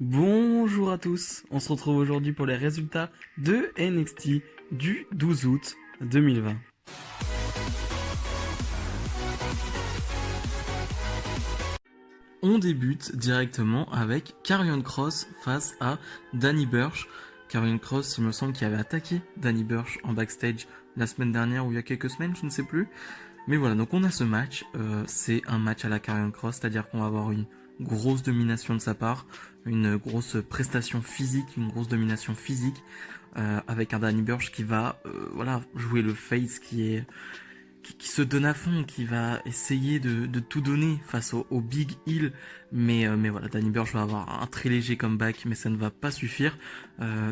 Bonjour à tous, on se retrouve aujourd'hui pour les résultats de NXT du 12 août 2020. On débute directement avec Karrion Kross face à Danny Burch. Karrion Kross, il me semble qu'il avait attaqué Danny Burch en backstage la semaine dernière ou il y a quelques semaines, je ne sais plus. Mais voilà, donc on a ce match, c'est un match à la Karrion Kross, c'est-à-dire qu'on va avoir une grosse domination de sa part, une grosse prestation physique, une grosse domination physique, avec un Danny Burch qui va jouer le face qui se donne à fond, qui va essayer de tout donner face au Big Hill. Mais voilà, Danny Burch va avoir un très léger comeback, mais ça ne va pas suffire.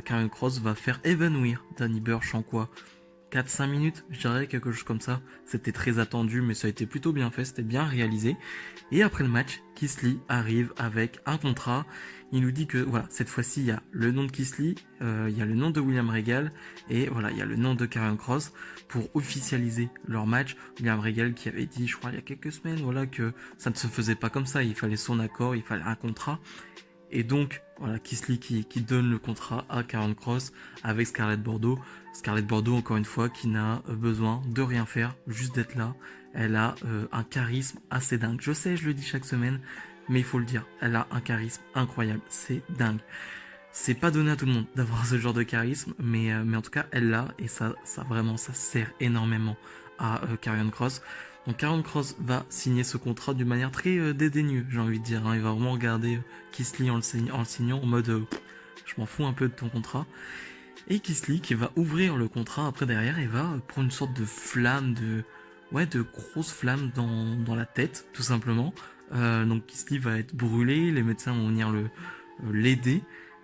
Karrion Kross va faire évanouir Danny Burch en quoi 4-5 minutes, je dirais, quelque chose comme ça. C'était très attendu, mais ça a été plutôt bien fait, c'était bien réalisé. Et après le match, Keith Lee arrive avec un contrat. Il nous dit que voilà, cette fois-ci, il y a le nom de Keith Lee, il y a le nom de William Regal, et voilà, il y a le nom de Karrion Kross pour officialiser leur match. William Regal qui avait dit, je crois, il y a quelques semaines, voilà, que ça ne se faisait pas comme ça, il fallait son accord, il fallait un contrat. Et donc, voilà, Keith Lee qui donne le contrat à Karrion Kross avec Scarlett Bordeaux. Scarlett Bordeaux, encore une fois, qui n'a besoin de rien faire, juste d'être là. Elle a un charisme assez dingue. Je sais, je le dis chaque semaine, mais il faut le dire, elle a un charisme incroyable. C'est dingue. C'est pas donné à tout le monde d'avoir ce genre de charisme, mais en tout cas, elle l'a, et ça vraiment, ça sert énormément à Karrion Kross. Donc Karrion Kross va signer ce contrat d'une manière très dédaigneuse, j'ai envie de dire. Hein. Il va vraiment regarder Keith Lee en le signant en mode je m'en fous un peu de ton contrat. Et Keith Lee qui va ouvrir le contrat après derrière et va prendre une sorte de flamme, de grosse flamme dans la tête, tout simplement. Donc Keith Lee va être brûlé, les médecins vont venir l'aider,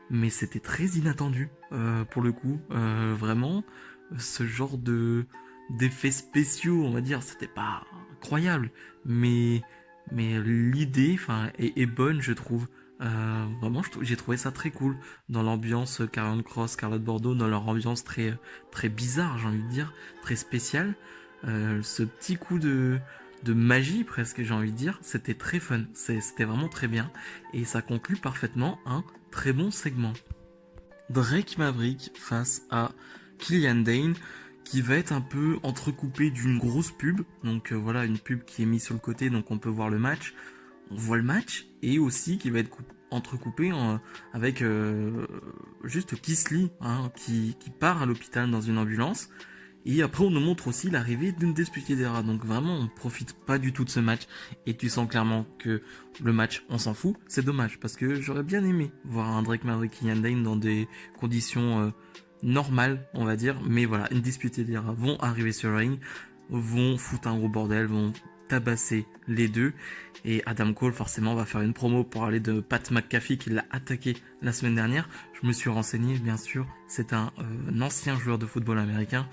mais c'était très inattendu pour le coup. Vraiment, ce genre d'effets spéciaux, on va dire, c'était pas incroyable, mais l'idée, est bonne, je trouve. Vraiment, j'ai trouvé ça très cool dans l'ambiance Karrion Kross, Scarlett Bordeaux, dans leur ambiance très bizarre, j'ai envie de dire, très spéciale. Ce petit coup de magie presque, j'ai envie de dire, c'était très fun, c'était vraiment très bien, et ça conclut parfaitement un très bon segment. Drake Maverick face à Killian Dane, qui va être un peu entrecoupé d'une grosse pub, donc voilà, une pub qui est mise sur le côté, donc on peut voir le match, on voit le match, et aussi qui va être entrecoupé avec juste Keith Lee, hein, qui part à l'hôpital dans une ambulance. Et après, on nous montre aussi l'arrivée d'une Disputée d'Era. Donc vraiment, on profite pas du tout de ce match. Et tu sens clairement que le match, on s'en fout. C'est dommage, parce que j'aurais bien aimé voir un Drake Maverick et Ian Dane dans des conditions normales, on va dire. Mais voilà, une Disputée d'Era vont arriver sur le ring, vont foutre un gros bordel, vont tabasser les deux. Et Adam Cole, forcément, va faire une promo pour aller de Pat McAfee qui l'a attaqué la semaine dernière. Je me suis renseigné, bien sûr, c'est un ancien joueur de football américain.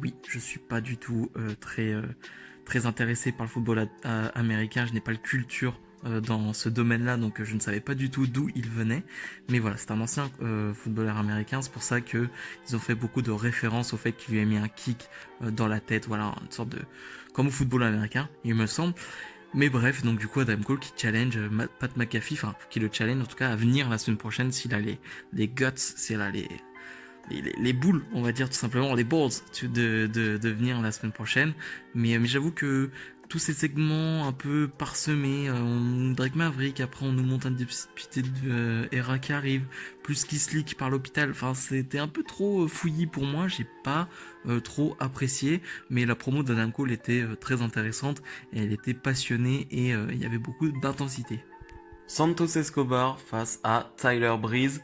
Oui, je suis pas du tout très intéressé par le football américain. Je n'ai pas de culture dans ce domaine-là, donc je ne savais pas du tout d'où il venait. Mais voilà, c'est un ancien footballeur américain. C'est pour ça que ils ont fait beaucoup de références au fait qu'il lui a mis un kick dans la tête. Voilà, une sorte de comme au football américain, il me semble. Mais bref, donc du coup Adam Cole qui challenge Pat McAfee, enfin qui le challenge en tout cas à venir la semaine prochaine s'il a les guts, s'il a les boules, on va dire tout simplement, les balls de venir la semaine prochaine. Mais j'avoue que tous ces segments un peu parsemés, Drake Maverick, après on nous monte un député de Era qui arrive, plus Keith Lee qui part à l'hôpital, enfin c'était un peu trop fouillis pour moi, j'ai pas trop apprécié, mais la promo d'Adam Cole était très intéressante, et elle était passionnée, et il y avait beaucoup d'intensité. Santos Escobar face à Tyler Breeze.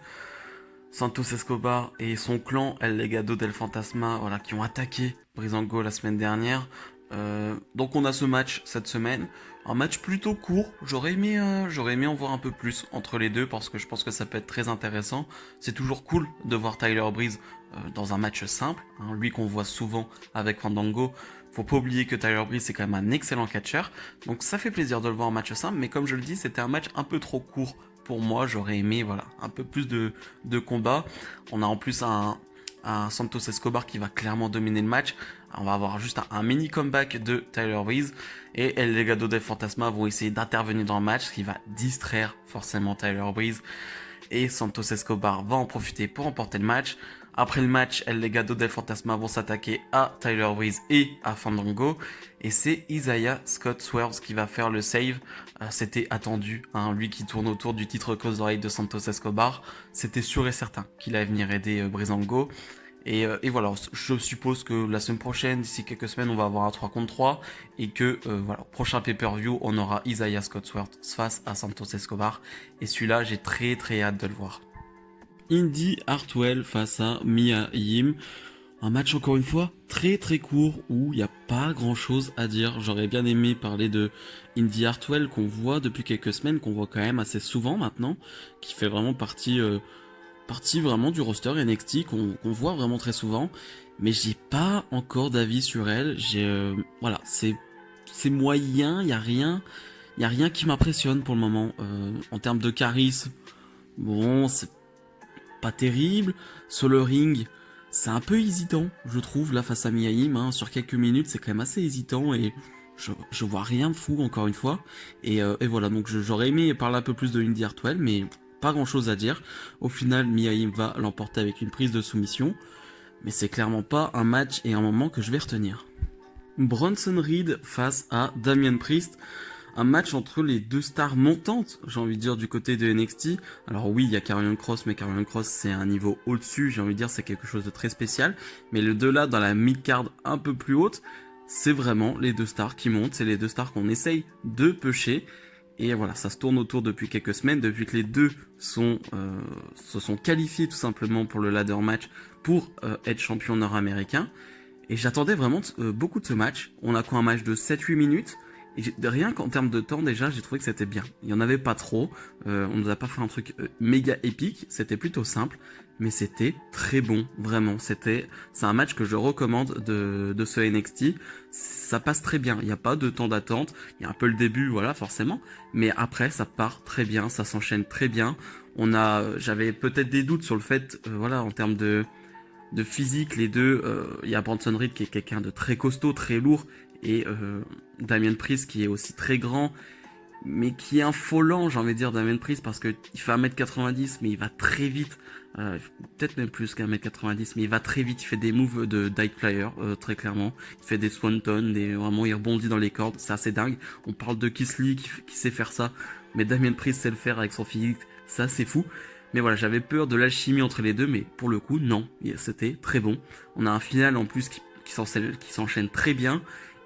Santos Escobar et son clan El Legado del Fantasma, voilà, qui ont attaqué Breezango la semaine dernière. Donc on a ce match cette semaine, un match plutôt court. J'aurais aimé en voir un peu plus entre les deux parce que je pense que ça peut être très intéressant. C'est toujours cool de voir Tyler Breeze dans un match simple, hein, lui qu'on voit souvent avec Fandango. Faut pas oublier que Tyler Breeze c'est quand même un excellent catcheur, donc ça fait plaisir de le voir en match simple. Mais comme je le dis, c'était un match un peu trop court pour moi. J'aurais aimé voilà un peu plus de combat. On a en plus un Santos Escobar qui va clairement dominer le match. On va avoir juste un mini comeback de Tyler Breeze et El Legado del Fantasma vont essayer d'intervenir dans le match, ce qui va distraire forcément Tyler Breeze. Et Santos Escobar va en profiter pour remporter le match. Après le match, El Legado del Fantasma vont s'attaquer à Tyler Breeze et à Fandango. Et c'est Isaiah Scott Swerves qui va faire le save. C'était attendu, hein, lui qui tourne autour du titre Cruiserweight de Santos Escobar. C'était sûr et certain qu'il allait venir aider Breezango. Et voilà, je suppose que la semaine prochaine, d'ici quelques semaines, on va avoir un 3 contre 3 et que voilà, prochain pay-per-view, on aura Isaiah Scott Swerves face à Santos Escobar. Et celui-là, j'ai très très hâte de le voir. Indy Hartwell face à Mia Yim. Un match encore une fois très très court où il n'y a pas grand chose à dire. J'aurais bien aimé parler de Indy Hartwell qu'on voit depuis quelques semaines, qu'on voit quand même assez souvent maintenant, qui fait vraiment partie vraiment du roster NXT qu'on voit vraiment très souvent. Mais j'ai pas encore d'avis sur elle. Voilà, c'est moyen, il y a rien qui m'impressionne pour le moment en termes de charisme. Bon, c'est pas terrible. Sur le ring, c'est un peu hésitant, je trouve, là, face à Mia Yim, hein. Sur quelques minutes, c'est quand même assez hésitant et je vois rien de fou, encore une fois. Et voilà, donc j'aurais aimé parler un peu plus de Indy Hartwell, mais pas grand chose à dire. Au final, Mia Yim va l'emporter avec une prise de soumission, mais c'est clairement pas un match et un moment que je vais retenir. Bronson Reed face à Damian Priest. Un match entre les deux stars montantes, j'ai envie de dire, du côté de NXT. Alors oui, il y a Karrion Kross, mais Karrion Kross, c'est un niveau au-dessus, j'ai envie de dire, c'est quelque chose de très spécial. Mais le deux là, dans la mid-card un peu plus haute, c'est vraiment les deux stars qui montent, c'est les deux stars qu'on essaye de pêcher. Et voilà, ça se tourne autour depuis quelques semaines, depuis que les deux se sont qualifiés tout simplement pour le ladder match pour être champion nord-américain. Et j'attendais vraiment beaucoup de ce match. On a quoi, un match de 7-8 minutes. Et rien qu'en termes de temps, déjà, j'ai trouvé que c'était bien. Il n'y en avait pas trop. On nous a pas fait un truc méga épique. C'était plutôt simple. Mais c'était très bon, vraiment. C'est un match que je recommande de ce NXT. Ça passe très bien. Il n'y a pas de temps d'attente. Il y a un peu le début, voilà, forcément. Mais après, ça part très bien. Ça s'enchaîne très bien. J'avais peut-être des doutes sur le fait, voilà, en termes de physique, les deux, il y a Bronson Reed qui est quelqu'un de très costaud, très lourd, et Damian Priest qui est aussi très grand, mais qui est un faux lent, j'ai envie de dire, Damian Priest, parce que il fait 1m90, mais il va très vite, peut-être même plus qu'1m90, mais il va très vite, il fait des moves de Dive Flyer, très clairement, il fait des Swanton, vraiment il rebondit dans les cordes, c'est assez dingue. On parle de Keith Lee qui sait faire ça, mais Damian Priest sait le faire avec son physique, ça c'est fou. Mais voilà, j'avais peur de l'alchimie entre les deux, mais pour le coup, non, c'était très bon. On a un final en plus qui s'enchaîne très bien.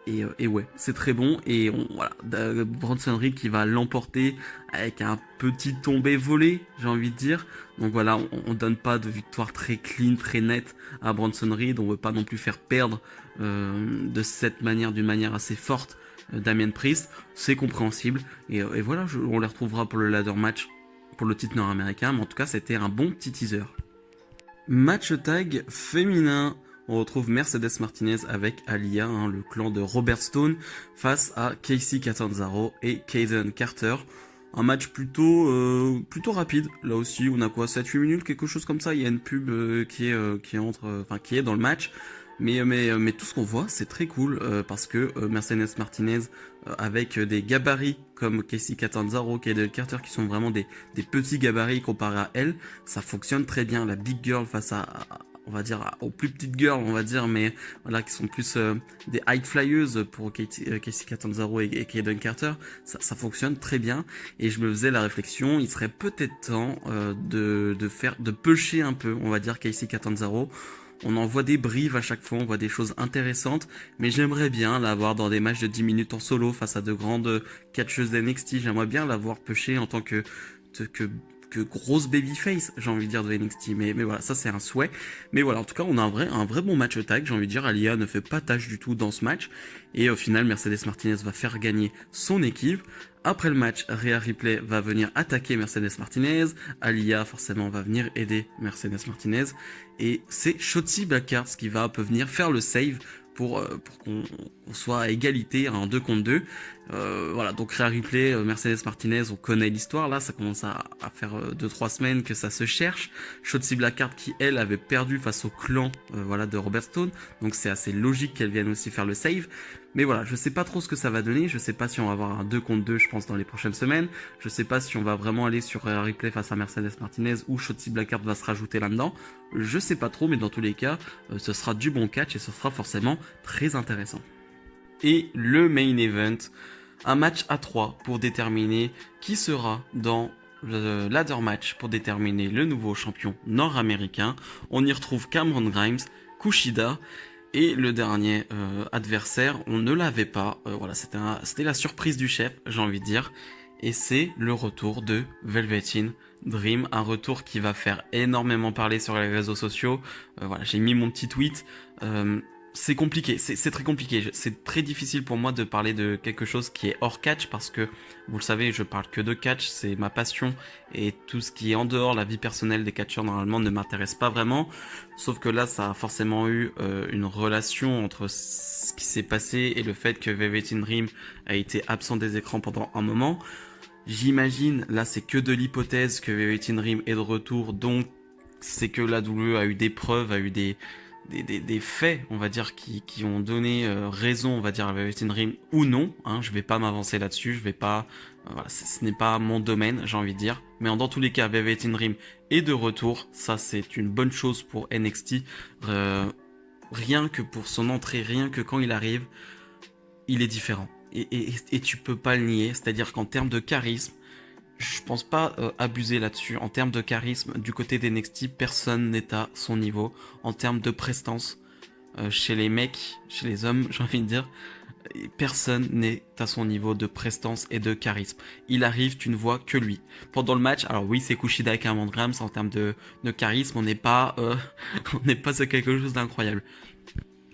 Et ouais, c'est très bon. Et voilà, Bronson Reed qui va l'emporter avec un petit tombé volé, j'ai envie de dire. Donc voilà, on donne pas de victoire très clean, très nette à Bronson Reed. On veut pas non plus faire perdre de cette manière, d'une manière assez forte, Damian Priest. C'est compréhensible. Et voilà, on les retrouvera pour le ladder match pour le titre nord-américain, mais en tout cas c'était un bon petit teaser. Match tag féminin, on retrouve Mercedes Martinez avec Aliyah, hein, le clan de Robert Stone, face à Kacy Catanzaro et Kayden Carter. Un match plutôt rapide, là aussi, on a quoi, 7-8 minutes, quelque chose comme ça, il y a une pub qui est dans le match. Mais tout ce qu'on voit, c'est très cool parce que Mercedes Martinez, avec des gabarits comme Kacy Catanzaro, Kayden Carter, qui sont vraiment des petits gabarits comparés à elle, ça fonctionne très bien. La big girl face on va dire, aux plus petites girls, on va dire, mais voilà, qui sont plus des high flyers pour Kacy Catanzaro et Kayden Carter, ça fonctionne très bien. Et je me faisais la réflexion, il serait peut-être temps de pêcher un peu, on va dire, Kacy Catanzaro. On en voit des briefs à chaque fois, on voit des choses intéressantes, mais j'aimerais bien l'avoir dans des matchs de 10 minutes en solo face à de grandes catcheuses d'NXT. J'aimerais bien l'avoir pêché en tant que grosse babyface, j'ai envie de dire, de NXT. Mais voilà, ça c'est un souhait. Mais voilà, en tout cas, on a un vrai bon match tag, j'ai envie de dire. Aliyah ne fait pas tâche du tout dans ce match. Et au final, Mercedes Martinez va faire gagner son équipe. Après le match, Rhea Ripley va venir attaquer Mercedes Martinez. Aliyah, forcément, va venir aider Mercedes Martinez. Et c'est Shotzi Blackheart qui va venir faire le save pour qu'on soit à égalité en 2 contre 2. Voilà, donc Rhea Ripley, Mercedes Martinez, on connaît l'histoire, là, ça commence à faire 2-3 semaines que ça se cherche. Shotzi Blackheart qui, elle, avait perdu face au clan voilà, de Robert Stone, donc c'est assez logique qu'elle vienne aussi faire le save. Mais voilà, je sais pas trop ce que ça va donner, je sais pas si on va avoir un 2 contre 2, je pense, dans les prochaines semaines, je sais pas si on va vraiment aller sur Rhea Ripley face à Mercedes Martinez ou Shotzi Blackheart va se rajouter là-dedans, je sais pas trop, mais dans tous les cas, ce sera du bon catch et ce sera forcément très intéressant. Et le main event, un match à 3 pour déterminer qui sera dans le ladder match pour déterminer le nouveau champion nord-américain. On y retrouve Cameron Grimes, Kushida et le dernier adversaire, on ne l'avait pas. Voilà, c'était la surprise du chef, j'ai envie de dire. Et c'est le retour de Velveteen Dream, un retour qui va faire énormément parler sur les réseaux sociaux. Voilà, j'ai mis mon petit tweet. C'est compliqué, c'est très compliqué. C'est très difficile pour moi de parler de quelque chose qui est hors catch parce que, vous le savez, je parle que de catch, c'est ma passion et tout ce qui est en dehors, la vie personnelle des catcheurs normalement ne m'intéresse pas vraiment. Sauf que là, ça a forcément eu une relation entre ce qui s'est passé et le fait que Velveteen Dream a été absent des écrans pendant un moment. J'imagine, là c'est que de l'hypothèse que Velveteen Dream est de retour, donc c'est que la WWE a eu des preuves, a eu des faits, on va dire, qui ont donné raison, on va dire, à Velveteen Dream ou non. Hein, je vais pas m'avancer là-dessus, je vais pas, voilà, ce n'est pas mon domaine, j'ai envie de dire. Mais dans tous les cas, Velveteen Dream est de retour, ça c'est une bonne chose pour NXT. Rien que pour son entrée, rien que quand il arrive, il est différent. Et tu peux pas le nier, c'est-à-dire qu'en termes de charisme, je pense pas abuser là-dessus. En termes de charisme, du côté d'NXT, personne n'est à son niveau. En termes de prestance, chez les mecs, chez les hommes, j'ai envie de dire, personne n'est à son niveau de prestance et de charisme. Il arrive, tu ne vois que lui. Pendant le match, alors oui, c'est Kushida et Cameron Grimes en termes de charisme, on n'est pas, on n'est pas sur quelque chose d'incroyable.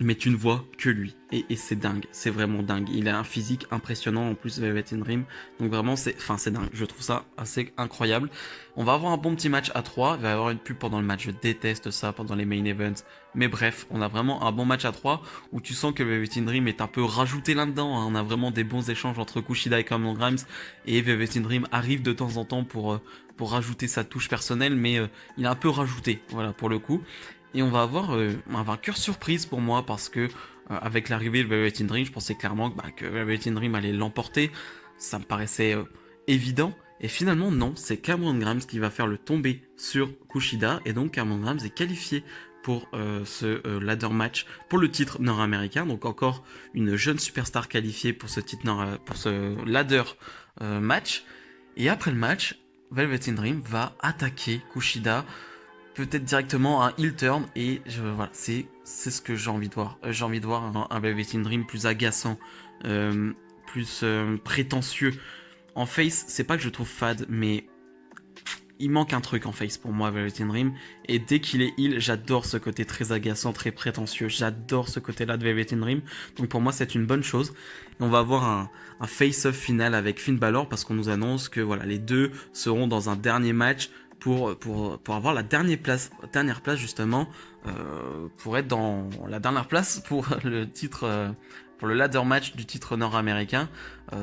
Mais tu ne vois que lui. Et c'est dingue, c'est vraiment dingue. Il a un physique impressionnant en plus Velveteen Dream. Donc vraiment, c'est dingue. Je trouve ça assez incroyable. On va avoir un bon petit match à 3. Il va y avoir une pub pendant le match. Je déteste ça pendant les main events. Mais bref, on a vraiment un bon match à 3 où tu sens que Velveteen Dream est un peu rajouté là-dedans. Hein. On a vraiment des bons échanges entre Kushida et Cameron Grimes. Et Velveteen Dream arrive de temps en temps pour rajouter sa touche personnelle. Mais il a un peu rajouté, voilà, pour le coup. Et on va avoir un vainqueur surprise pour moi parce que avec l'arrivée de Velveteen Dream, je pensais clairement que Velveteen Dream allait l'emporter. Ça me paraissait évident. Et finalement, non, c'est Cameron Grimes qui va faire le tombé sur Kushida. Et donc Cameron Grimes est qualifié pour ce ladder match pour le titre nord-américain. Donc encore une jeune superstar qualifiée pour ce titre pour ce ladder match. Et après le match, Velveteen Dream va attaquer Kushida. Peut-être directement un heel turn et voilà, c'est ce que j'ai envie de voir. J'ai envie de voir un Velveteen Dream plus agaçant, plus prétentieux. En face, c'est pas que je trouve fade, mais il manque un truc en face pour moi, Velveteen Dream. Et dès qu'il est heel, j'adore ce côté très agaçant, très prétentieux. J'adore ce côté-là de Velveteen Dream. Donc pour moi, c'est une bonne chose. Et on va avoir un face-off final avec Finn Balor parce qu'on nous annonce que voilà, les deux seront dans un dernier match pour avoir la dernière place justement, pour être dans la dernière place pour le titre, pour le ladder match du titre nord-américain.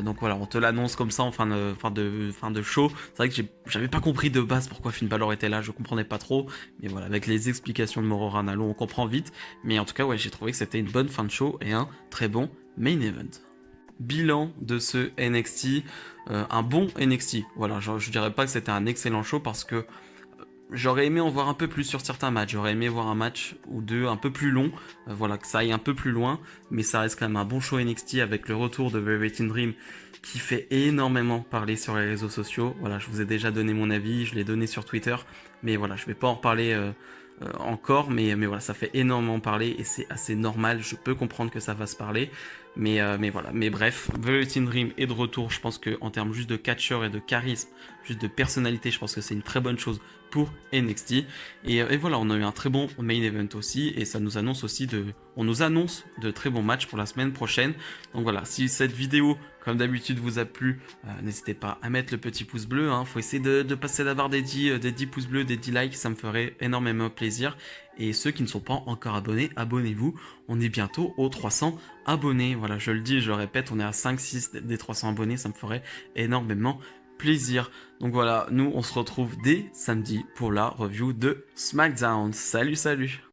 Donc voilà, on te l'annonce comme ça en fin de show. C'est vrai que j'avais pas compris de base pourquoi Finn Balor était là, je comprenais pas trop. Mais voilà, avec les explications de Mauro Ranallo, on comprend vite. Mais en tout cas, ouais, j'ai trouvé que c'était une bonne fin de show et un très bon main event. Bilan de ce NXT, un bon NXT. Voilà, je dirais pas que c'était un excellent show parce que j'aurais aimé en voir un peu plus sur certains matchs. J'aurais aimé voir un match ou deux un peu plus long, voilà, que ça aille un peu plus loin, mais ça reste quand même un bon show NXT avec le retour de Velveteen Dream qui fait énormément parler sur les réseaux sociaux. Voilà, je vous ai déjà donné mon avis, je l'ai donné sur Twitter, mais voilà, je vais pas en reparler encore, mais voilà, ça fait énormément parler et c'est assez normal. Je peux comprendre que ça va se parler, mais voilà. Mais bref, Velveteen Dream est de retour. Je pense que en termes juste de catcheur et de charisme, juste de personnalité, je pense que c'est une très bonne chose pour NXT. Et voilà, on a eu un très bon main event aussi, et ça nous annonce aussi on nous annonce de très bons matchs pour la semaine prochaine. Donc voilà, si cette vidéo, comme d'habitude, vous a plu, n'hésitez pas à mettre le petit pouce bleu. Faut essayer de passer la barre des 10 pouces bleus, des 10 likes, ça me ferait énormément plaisir. Et ceux qui ne sont pas encore abonnés, abonnez-vous. On est bientôt aux 300 abonnés. Voilà, je le dis, je le répète, on est à 5-6 des 300 abonnés. Ça me ferait énormément plaisir. Donc voilà, nous on se retrouve dès samedi pour la review de SmackDown. Salut, salut!